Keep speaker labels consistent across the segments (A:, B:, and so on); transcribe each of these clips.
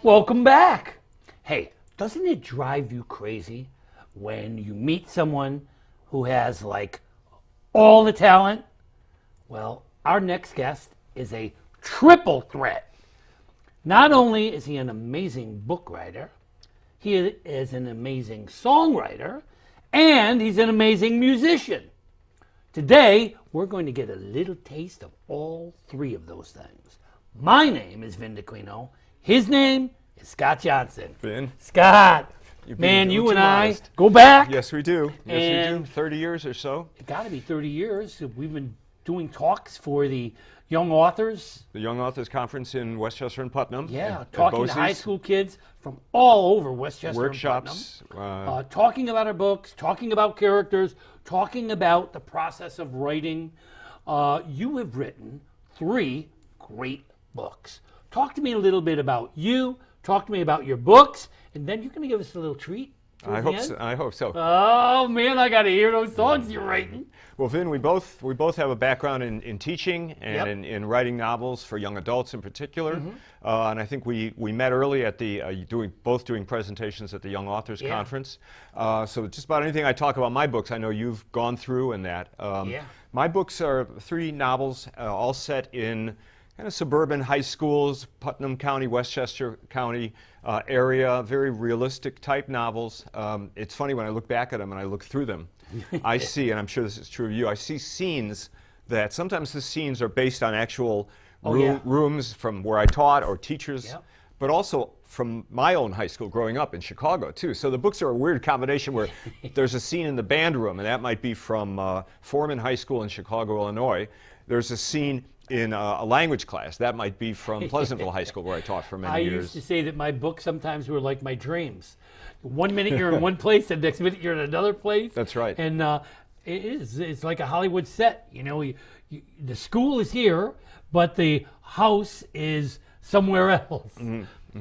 A: Welcome back. Hey, doesn't it drive you crazy when you meet someone who has like all the talent? Well, our next guest is a triple threat. Not only is he an amazing book writer, he is an amazing songwriter, and he's an amazing musician. Today, we're going to get a little taste of all three of those things. My name is Vin Dacquino. His name is Scott Johnson.
B: Vin.
A: Scott, man, you and I go back.
B: Yes, we do. Yes, we do. 30 years or so.
A: It got to be 30 years. We've been doing talks for the young authors.
B: The Young Authors Conference in Westchester and Putnam.
A: Yeah, talking to high school kids from all over Westchester
B: workshops,
A: and Putnam. Talking about our books, talking about characters, talking about the process of writing. You have written 3 great books. Talk to me a little bit about you. Talk to me about your books, and then you're going to give us a little treat.
B: I hope so.
A: Oh man, I got to hear those songs you're writing.
B: Well, Vin, we both have a background in teaching and
A: Yep.
B: in writing novels for young adults in particular. And I think we met early at the doing presentations at the Young Authors
A: Yeah.
B: Conference. So just about anything I talk about my books, I know you've gone through in that.
A: Yeah.
B: My books are 3 novels, all set in kind of suburban high schools, Putnam County, Westchester County area, very realistic type novels. It's funny when I look back at them and I look through them, I see, and I'm sure this is true of you, I see scenes that sometimes the scenes are based on actual rooms from where I taught or teachers,
A: Yep.
B: but also from my own high school growing up in Chicago too. So the books are a weird combination where there's a scene in the band room, and that might be from Foreman High School in Chicago, Illinois. There's a scene in a language class. That might be from Pleasantville High School, where I taught for many years.
A: I used to say that my books sometimes were like my dreams. 1 minute you're in one place, the next minute you're in another place.
B: That's right.
A: And it's like a Hollywood set. You know, the school is here, but the house is somewhere else.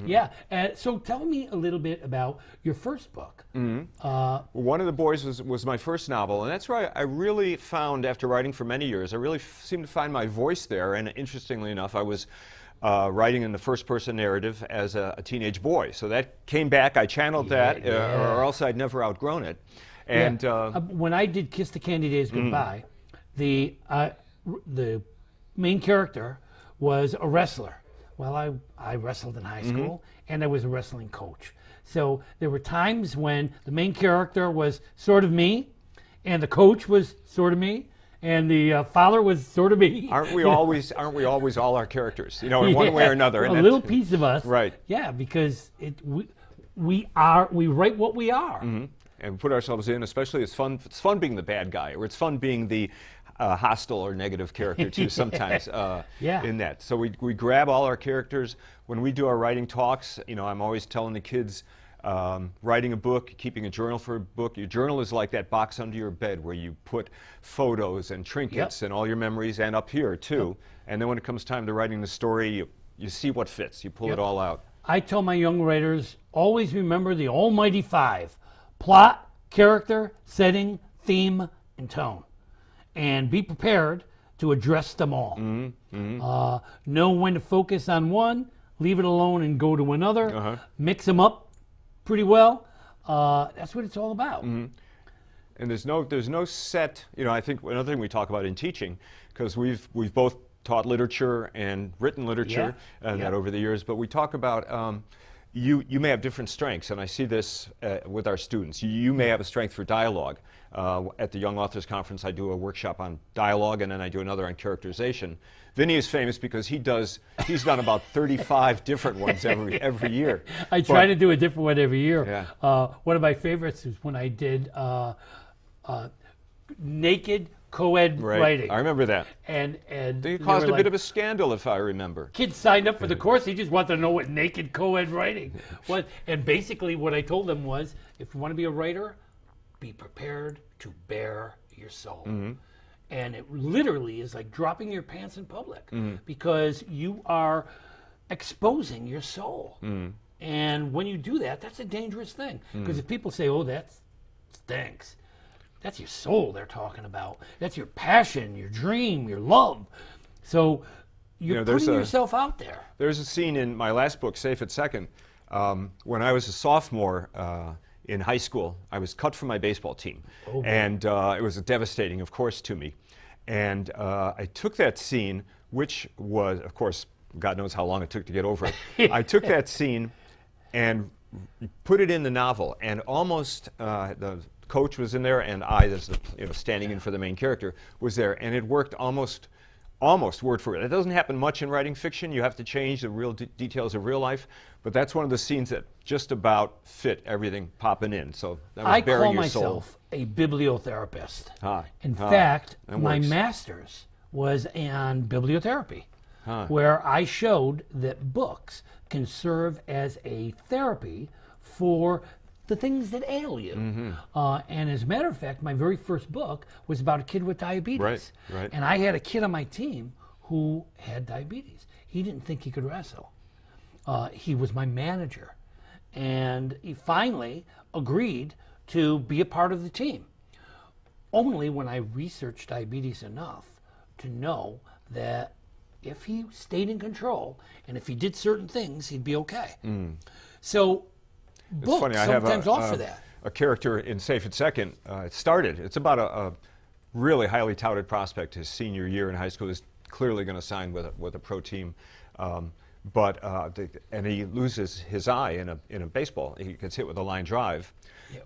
A: Yeah. So tell me a little bit about your first book.
B: One of the Boys was my first novel, and that's where I really found, after writing for many years, I really seemed to find my voice there. And interestingly enough, I was writing in the first-person narrative as a teenage boy. So that came back, I channeled that, or else I'd never outgrown it. And
A: when I did Kiss the Candy Days Goodbye, the main character was a wrestler. Well, I wrestled in high school, and I was a wrestling coach. So there were times when the main character was sort of me, and the coach was sort of me, and the father was sort of me.
B: Aren't we always all our characters, in one way or another?
A: A little piece of us.
B: Right.
A: Yeah, because we write what we are.
B: And put ourselves in, especially it's fun being the bad guy, or it's fun being the hostile or negative character too sometimes in that. So we grab all our characters. When we do our writing talks, I'm always telling the kids, writing a book, keeping a journal for a book. Your journal is like that box under your bed where you put photos and trinkets and all your memories, and up here too. And then when it comes time to writing the story, you see what fits. You pull it all out.
A: I tell my young writers, always remember the almighty 5. Plot, character, setting, theme, and tone. And be prepared to address them all. Know when to focus on one, leave it alone and go to another. Mix them up pretty well. That's what it's all about.
B: And there's no set, I think another thing we talk about in teaching, because we've both taught literature and written literature that over the years, but we talk about you may have different strengths, and I see this with our students. You may have a strength for dialogue. At the Young Authors Conference, I do a workshop on dialogue, and then I do another on characterization. Vinny is famous because he's done about 35 different ones every year.
A: I try to do a different one every year.
B: Yeah.
A: One of my favorites is when I did naked co-ed writing.
B: I remember that.
A: And
B: it caused a bit of a scandal, if I remember.
A: Kids signed up for the course. They just wanted to know what naked co-ed writing was. And basically what I told them was, if you want to be a writer, be prepared to bare your soul. And it literally is like dropping your pants in public because you are exposing your soul. And when you do that, that's a dangerous thing. Because if people say, oh, that stinks, that's your soul they're talking about. That's your passion, your dream, your love. So you're putting yourself out there.
B: There's a scene in my last book, Safe at Second, When I was a sophomore in high school, I was cut from my baseball team.
A: Oh,
B: and it was devastating, of course, to me. And I took that scene, which was, of course, God knows how long it took to get over it. I took that scene and put it in the novel, and almost the coach was in there, and I, as the, standing in for the main character, was there, and it worked almost word for word. It doesn't happen much in writing fiction. You have to change the real details of real life, but that's one of the scenes that just about fit everything popping in. So that was bearing your soul.
A: I call myself a bibliotherapist. In
B: Ah,
A: fact,
B: that
A: my
B: works.
A: master's was in bibliotherapy, where I showed that books can serve as a therapy for the things that ail you. And as a matter of fact, my very first book was about a kid with diabetes.
B: Right.
A: And I had a kid on my team who had diabetes. He didn't think he could wrestle. He was my manager. And he finally agreed to be a part of the team. Only when I researched diabetes enough to know that if he stayed in control and if he did certain things, he'd be okay. So
B: It's
A: books
B: funny, I have
A: sometimes offer that.
B: a character in Safe at Second. It's about a really highly touted prospect. His senior year in high school is clearly going to sign with a pro team. And he loses his eye in a baseball. He gets hit with a line drive.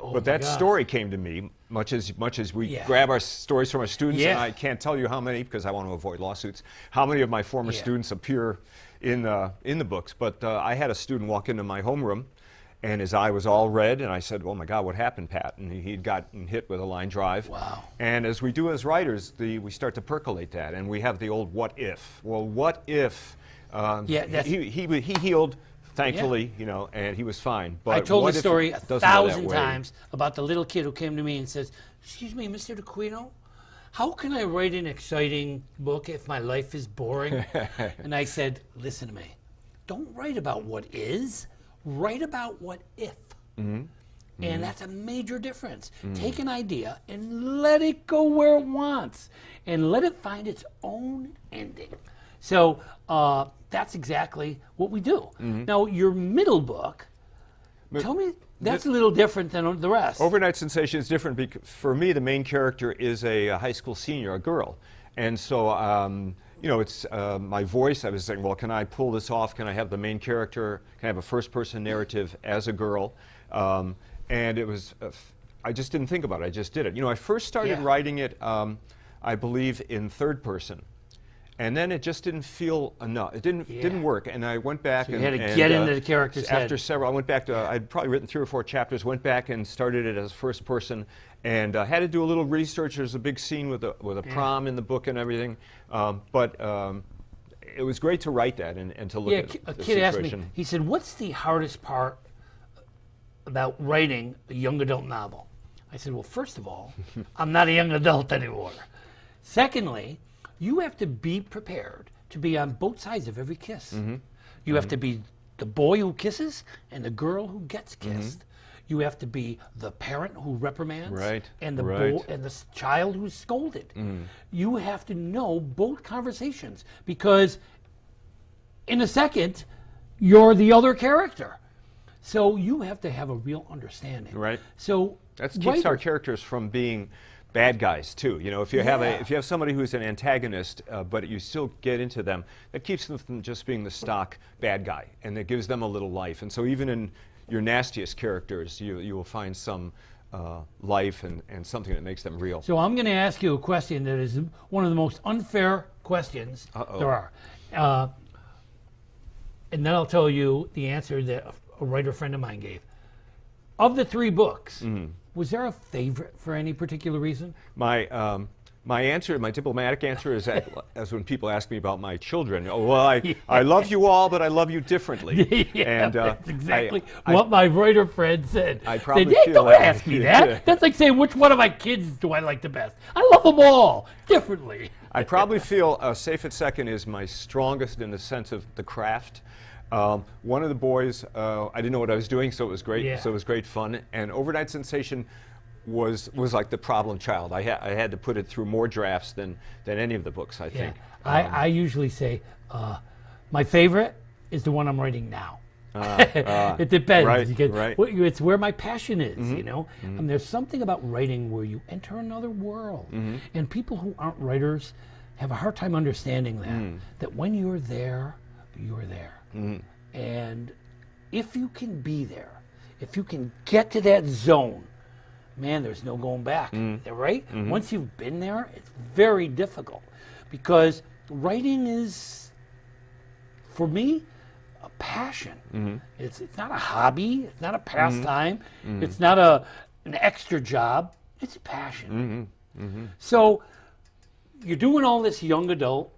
B: But that story came to me, much as we grab our stories from our students, and I can't tell you how many, because I want to avoid lawsuits, how many of my former students appear in the books. But I had a student walk into my homeroom, and his eye was all red, and I said, "Oh my God, what happened, Pat?" And he'd gotten hit with a line drive.
A: Wow.
B: And as we do as writers, we start to percolate that, and we have the old what if. Well, what if he healed, thankfully, and he was fine. But
A: I told
B: what
A: the
B: if
A: story
B: it doesn't go that
A: 1,000
B: way?
A: times about the little kid who came to me and says, "Excuse me, Mr. Dacquino, how can I write an exciting book if my life is boring?" And I said, "Listen to me. Don't write about what is. Write about what if." And that's a major difference. Take an idea and let it go where it wants and let it find its own ending. So that's exactly what we do. Now, your middle book, tell me, that's a little different than the rest.
B: Overnight Sensation is different because for me, the main character is a high school senior, a girl. And so, it's my voice. I was saying, well, can I pull this off? Can I have the main character? Can I have a first-person narrative as a girl? And it was, I just didn't think about it. I just did it. I first started writing it, I believe, in third person. And then it just didn't feel enough. It didn't work. And I went back
A: you had to get into the character's head.
B: After several, I went back to, I'd probably written 3 or 4 chapters, went back and started it as first person, and had to do a little research. There's a big scene with a prom in the book and everything. But it was great to write that and to look at the situation.
A: A kid asked me, he said, "What's the hardest part about writing a young adult novel?" I said, "Well, first of all, I'm not a young adult anymore. Secondly, you have to be prepared to be on both sides of every kiss. You have to be the boy who kisses and the girl who gets kissed. You have to be the parent who reprimands and the child who's scolded. You have to know both conversations, because in a second, you're the other character. So you have to have a real understanding.
B: Right.
A: So
B: that keeps our characters from being bad guys too. If you have somebody who's an antagonist, but you still get into them, that keeps them from just being the stock bad guy, and it gives them a little life. And so even in your nastiest characters, you will find some life and something that makes them real.
A: So I'm going to ask you a question that is one of the most unfair questions there are. And then I'll tell you the answer that a writer friend of mine gave. Of the 3 books, was there a favorite for any particular reason?
B: My answer, my diplomatic answer, is as when people ask me about my children. Oh, well, I love you all, but I love you differently. And
A: that's exactly what my writer friend said.
B: I probably
A: said,
B: feel
A: don't
B: that
A: ask me that. That's like saying, which one of my kids do I like the best? I love them all differently.
B: I probably feel Safe at Second is my strongest in the sense of the craft. One of the boys, I didn't know what I was doing, so it was great. So it was great fun. And Overnight Sensation was like the problem child. I had to put it through more drafts than any of the books, I think.
A: I usually say my favorite is the one I'm writing now. It depends.
B: Right,
A: Because
B: right.
A: It's where my passion is, you know. And there's something about writing where you enter another world, and people who aren't writers have a hard time understanding that when you're there, you're there. And if you can be there, if you can get to that zone, man, there's no going back, right? Once you've been there, it's very difficult because writing is, for me, a passion. It's not a hobby. It's not a pastime. It's not an extra job. It's a passion. So you're doing all this young adult.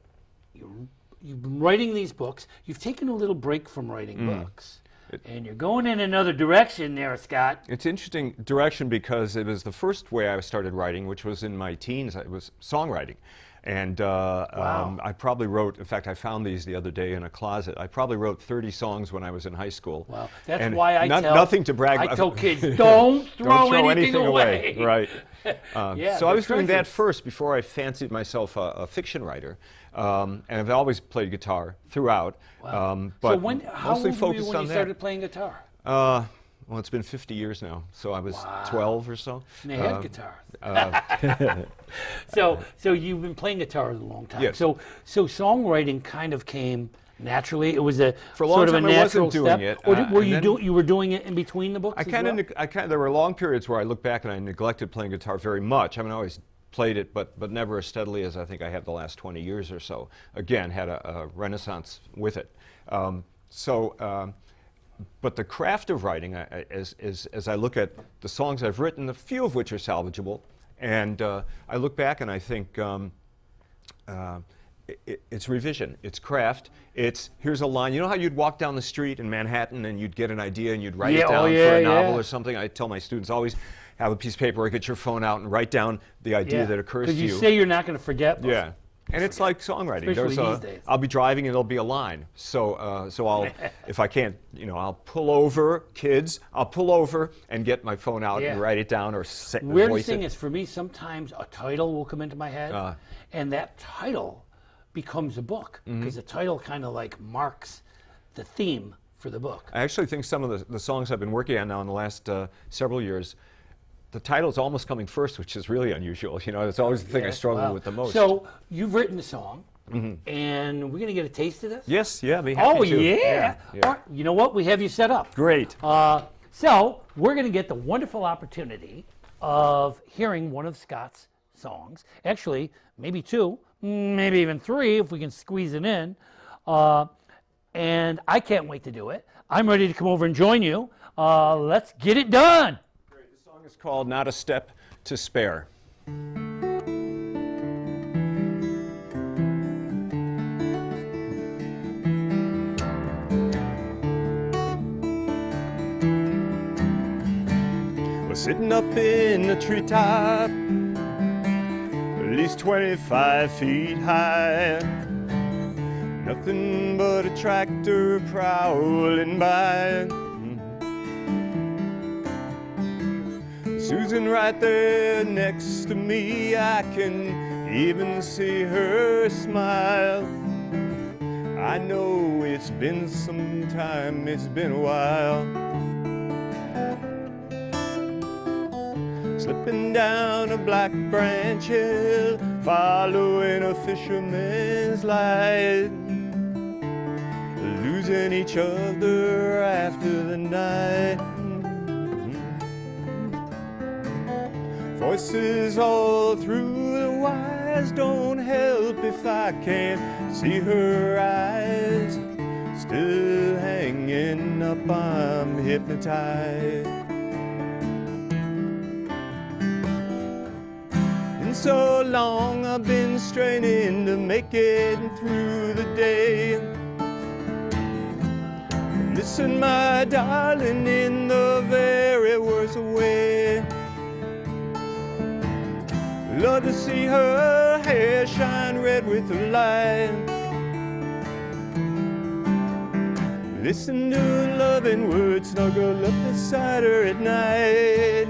A: You've been writing these books. You've taken a little break from writing books. And you're going in another direction there, Scott.
B: It's interesting direction because it was the first way I started writing, which was in my teens. It was songwriting. And I probably wrote, in fact, I found these the other day in a closet. I probably wrote 30 songs when I was in high school.
A: Well, that's
B: and
A: why
B: nothing to brag
A: I
B: about.
A: tell kids, don't throw anything
B: away. Right.
A: Yeah,
B: so I was doing that
A: treasures.
B: first before I fancied myself a fiction writer. And I've always played guitar throughout.
A: Wow.
B: But
A: so how
B: mostly
A: old were you
B: focused
A: when
B: on
A: you
B: that.
A: started playing guitar?
B: Well, it's been 50 years now, so I was 12 or so.
A: And they had guitars. So you've been playing guitar a long time.
B: Yes.
A: So songwriting kind of came naturally. It was
B: For a long
A: sort of
B: time,
A: a
B: I
A: natural
B: wasn't doing
A: step.
B: it,
A: Or were
B: and
A: you
B: then-
A: you were doing it in between the books?
B: I
A: as
B: kind
A: well?
B: of, there were long periods where I look back and I neglected playing guitar very much. I mean, I always played it, but never as steadily as I think I have the last 20 years or so. Again, had a renaissance with it. But the craft of writing, as I look at the songs I've written, a few of which are salvageable, and I look back and I think it's revision, it's craft, it's here's a line. You know how you'd walk down the street in Manhattan and you'd get an idea and you'd write it down for a novel or something? I tell my students always have a piece of paper or get your phone out and write down the idea that occurs to you.
A: Because you say you're not going to forget.
B: Yeah. And it's like songwriting.
A: Especially these days.
B: I'll be driving and there'll be a line. So I'll, if I can't, I'll pull over, kids. I'll pull over and get my phone out and write it down or
A: Weirdest
B: voice
A: thing
B: it.
A: is, for me, sometimes a title will come into my head, and that title becomes a book because the title kind of like marks the theme for the book.
B: I actually think some of the songs I've been working on now in the last several years, the title's almost coming first, which is really unusual. It's always the thing I struggle with the most.
A: So you've written the song, and we're going to get a taste of this?
B: Yes, yeah, be happy
A: Oh,
B: to.
A: yeah. All right, you know what? We have you set up.
B: Great.
A: So we're going to get the wonderful opportunity of hearing one of Scott's songs. Actually, maybe two, maybe even three if we can squeeze it in. And I can't wait to do it. I'm ready to come over and join you. Let's get it done.
B: The song is called Not a Step to Spare. We're sitting up in the treetop, at least 25 feet high. Nothing but a tractor prowling by. Susan right there next to me, I can even see her smile. I know it's been some time, it's been a while. Slipping down a black branch hill, following a fisherman's light, losing each other after the night. Voices all through the wires don't help if I can't see her eyes. Still hanging up, I'm hypnotized. And so long I've been straining to make it through the day. Listen, my darling, in the very worst way. Love to see her hair shine red with the light. Listen to her loving words, snuggle up beside her at night.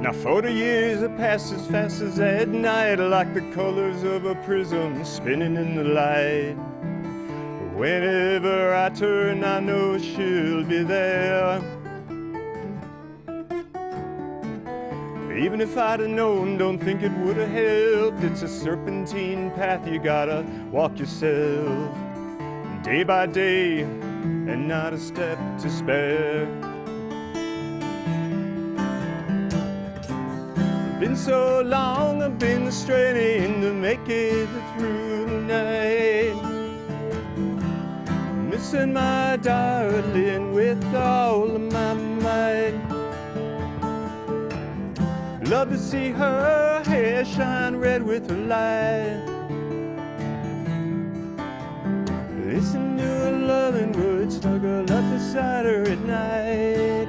B: Now 40 years have passed as fast as that night, like the colors of a prism spinning in the light. Whenever I turn, I know she'll be there. Even if I'd have known, don't think it would have helped. It's a serpentine path you gotta walk yourself, day by day, and not a step to spare. Been so long, I've been straining to make it through the night, missing my darling with all of my might. Love to see her hair shine red with her light. Listen to her loving words, snuggle up beside her at night.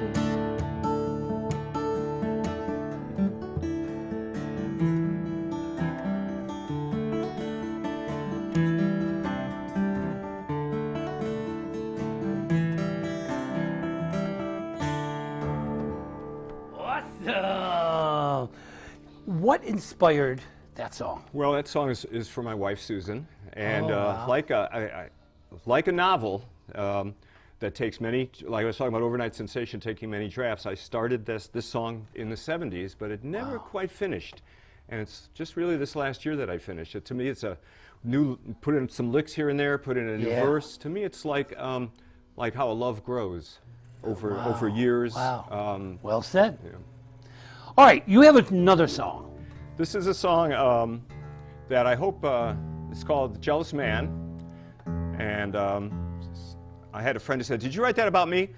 A: Awesome! What inspired that song?
B: Well, that song is for my wife, Susan. And
A: wow.
B: like a novel that takes many, like I was talking about Overnight Sensation taking many drafts, I started this song in the 70s, but it never quite finished. And it's just really this last year that I finished it. To me, it's a new, put in some licks here and there, put in a new verse. To me, it's like how a love grows over years.
A: Wow. Well said.
B: Yeah.
A: All right, you have another song.
B: This is a song that I hope is called "Jealous Man," and I had a friend who said, "Did you write that about me?"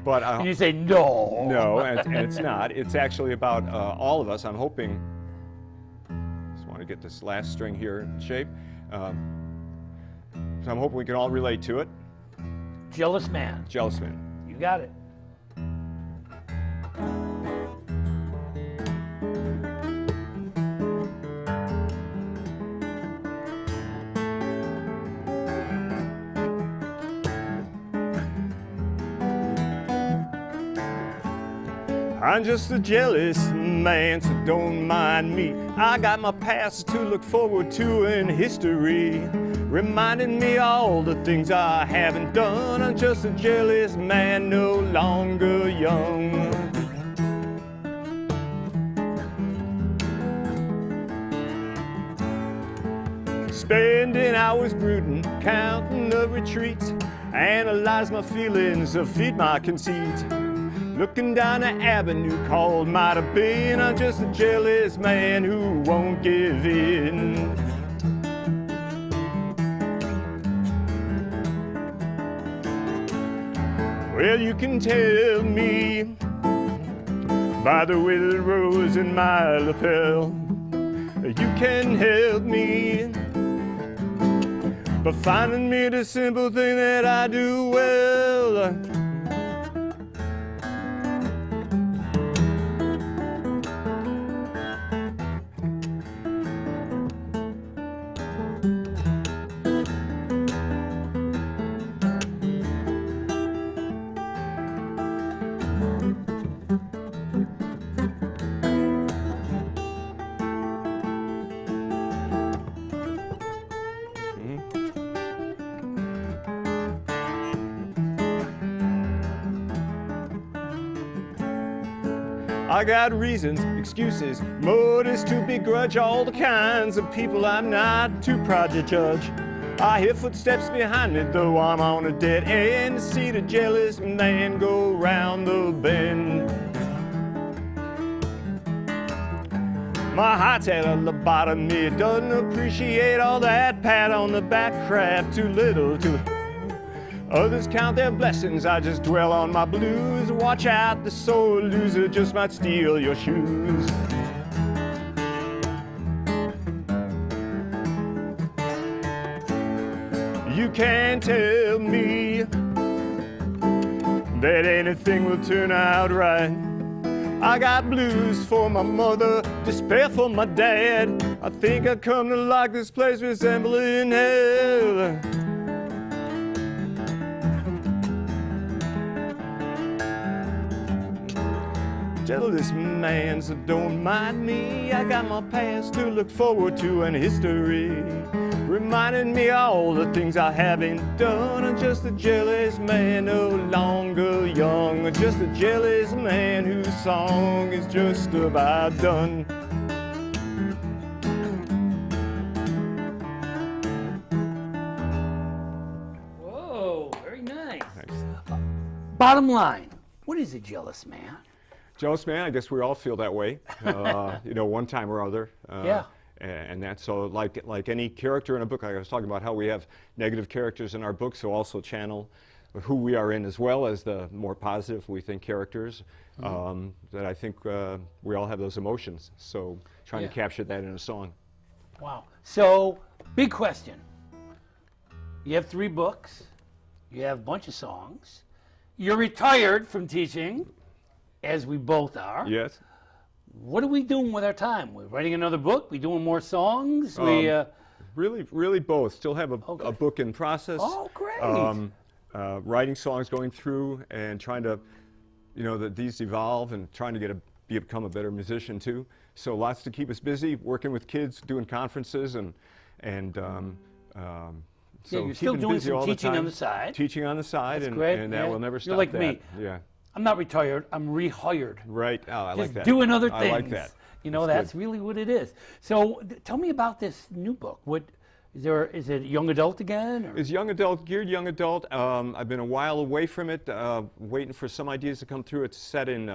B: But
A: and you say no.
B: No, and it's not. It's actually about all of us. I'm hoping. Just want to get this last string here in shape. So I'm hoping we can all relate to it.
A: Jealous Man.
B: Jealous Man.
A: You got it.
B: I'm just a jealous man, so don't mind me. I got my past to look forward to in history, reminding me all the things I haven't done. I'm just a jealous man, no longer young. Spending hours brooding, counting the retreats, analyze my feelings, feed my conceit. Looking down the avenue called might have been. I'm just a jealous man who won't give in. Well, you can tell me by the withered rose in my lapel. You can help me by finding me the simple thing that I do well. I got reasons, excuses, motives to begrudge all the kinds of people I'm not too proud to judge. I hear footsteps behind me, though I'm on a dead end, to see the jealous man go round the bend. My heart's at a lobotomy, doesn't appreciate all that pat on the back crap, too little, too. Others count their blessings, I just dwell on my blues. Watch out, the sore loser just might steal your shoes. You can't tell me that anything will turn out right. I got blues for my mother, despair for my dad. I think I come to like this place resembling hell. jealous man, so don't mind me. I got my past to look forward to and history reminding me all the things I haven't done. I'm just a jealous man, no longer young. I'm just a jealous man whose song is just about done.
A: Whoa, very nice. Bottom line, what is a jealous man?
B: Jealous man, I guess we all feel that way, one time or other.
A: Yeah.
B: And that's so like any character in a book. Like I was talking about how we have negative characters in our books who also channel who we are in, as well as the more positive, we think, characters. That I think we all have those emotions. So trying to capture that in a song.
A: Wow. So, big question. You have 3 books. You have a bunch of songs. You're retired from teaching, as we both are.
B: Yes.
A: What are we doing with our time? We're writing another book? We doing more songs?
B: Really both. Still have a book in process.
A: Oh, great.
B: Writing songs, going through and trying to, that these evolve and trying to become a better musician too. So lots to keep us busy, working with kids, doing conferences and so
A: you're still doing some teaching on the side.
B: Teaching on the side,
A: That's great.
B: And that will never stop.
A: You're like
B: that.
A: me.
B: Yeah.
A: I'm not retired. I'm rehired.
B: Right. Oh, I like that.
A: Doing other things.
B: I like that.
A: That's really what it is. So tell me about this new book. What is it young adult again? Or?
B: It's young adult, geared young adult. I've been a while away from it, waiting for some ideas to come through. It's set in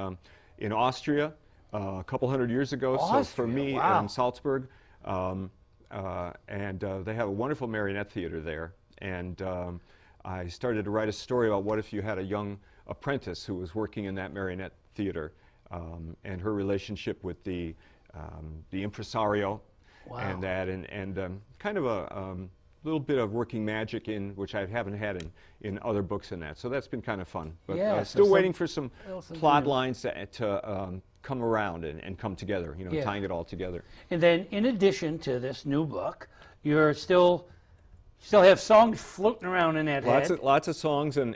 B: Austria a couple hundred years ago.
A: Austria,
B: so for me,
A: wow.
B: in Salzburg, and they have a wonderful marionette theater there. And I started to write a story about what if you had a young apprentice who was working in that marionette theater, and her relationship with the impresario.
A: Wow.
B: And that, and kind of a little bit of working magic which I haven't had in other books in that. So that's been kind of fun. But still waiting for some plot lines to come around and come together, tying it all together.
A: And then in addition to this new book, you're still have songs floating around in that head.
B: Lots of songs and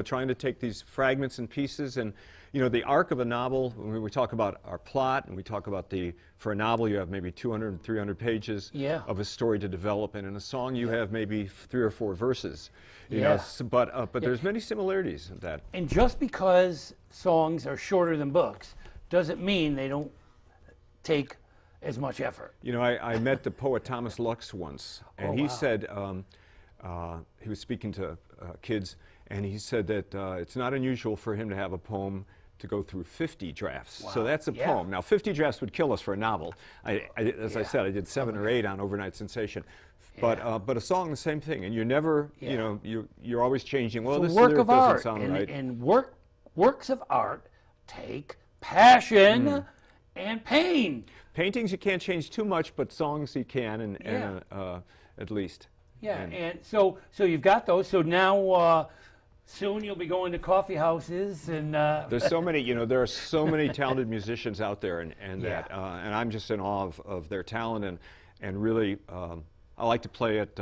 B: trying to take these fragments and pieces and the arc of a novel, when we talk about our plot and we talk about for a novel you have maybe 200, 300 pages of a story to develop, and in a song you have maybe 3 or 4 verses. But there's many similarities in that.
A: And just because songs are shorter than books doesn't mean they don't take as much effort.
B: I met the poet Thomas Lux once, and he said, he was speaking to kids, and he said that it's not unusual for him to have a poem to go through 50 drafts. Wow. So that's a poem. Now, 50 drafts would kill us for a novel. As I said, I did 7 or 8 on Overnight Sensation. But a song, the same thing, and you're never, you're always changing. Well, this lyric doesn't sound right.
A: And works of art take passion and pain.
B: Paintings you can't change too much, but songs you can, at least.
A: Yeah, and so you've got those. So now soon you'll be going to coffee houses and.
B: There's so many, there are so many talented musicians out there, and I'm just in awe of their talent, and really I like to play at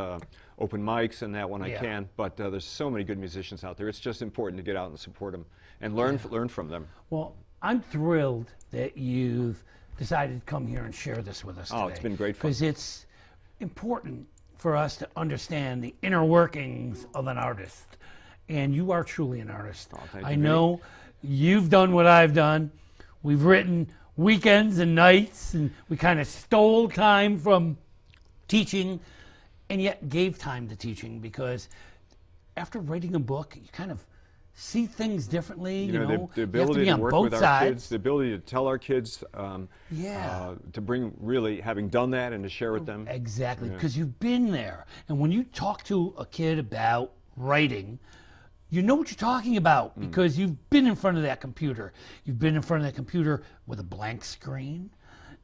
B: open mics and that when I can. But there's so many good musicians out there. It's just important to get out and support them and learn from them.
A: Well, I'm thrilled that you've decided to come here and share this with us today.
B: Oh, it's been great fun.
A: Because it's important for us to understand the inner workings of an artist. And you are truly an artist.
B: Oh, thank
A: I
B: you,
A: know you've done what I've done. We've written weekends and nights, and we kind of stole time from teaching and yet gave time to teaching, because after writing a book, you kind of see things differently.
B: The ability to work with our kids, the ability to tell our kids, to bring really having done that and to share with them.
A: Exactly, because you've been there. And when you talk to a kid about writing, you know what you're talking about because you've been in front of that computer. You've been in front of that computer with a blank screen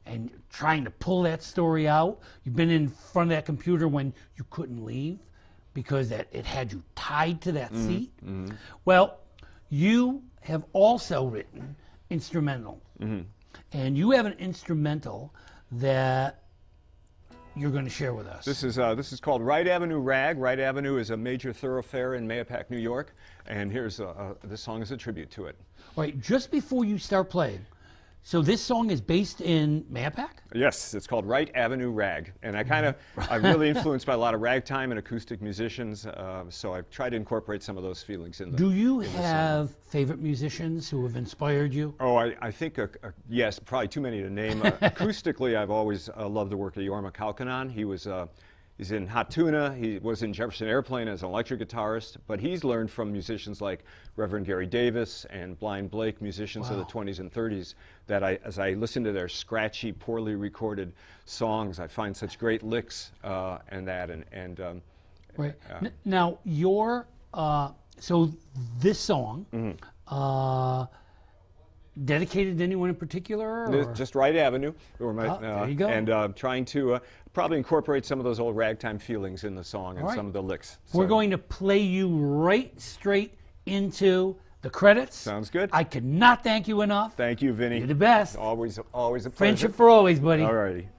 A: and trying to pull that story out. You've been in front of that computer when you couldn't leave because it had you tied to that seat. Mm-hmm. Well, you have also written instrumental. Mm-hmm. And you have an instrumental that you're going to share with us.
B: This is called Wright Avenue Rag. Wright Avenue is a major thoroughfare in Mahopac, New York, and here's this song is a tribute to it.
A: All right, just before you start playing, So this song is based in Mahopac?
B: Yes, it's called Right Avenue Rag. And I'm really influenced by a lot of ragtime and acoustic musicians, so I've tried to incorporate some of those feelings in the
A: Do you
B: in the
A: have favorite musicians who have inspired you?
B: Oh, I think, yes, probably too many to name. Acoustically, I've always loved the work of Jorma Kaukonen. He's in Hot Tuna. He was in Jefferson Airplane as an electric guitarist, but he's learned from musicians like Reverend Gary Davis and Blind Blake, musicians of the 20s and 30s, that as I listen to their scratchy, poorly recorded songs, I find such great licks and that.
A: Right. Now, so this song, dedicated to anyone in particular? Or?
B: Just Right Avenue.
A: There you go.
B: And trying to probably incorporate some of those old ragtime feelings in the song and some of the licks.
A: We're going to play you right straight into the credits.
B: Sounds good.
A: I could not thank you enough.
B: Thank you, Vinny.
A: You're the best.
B: Always a pleasure.
A: Friendship for always, buddy.
B: All righty.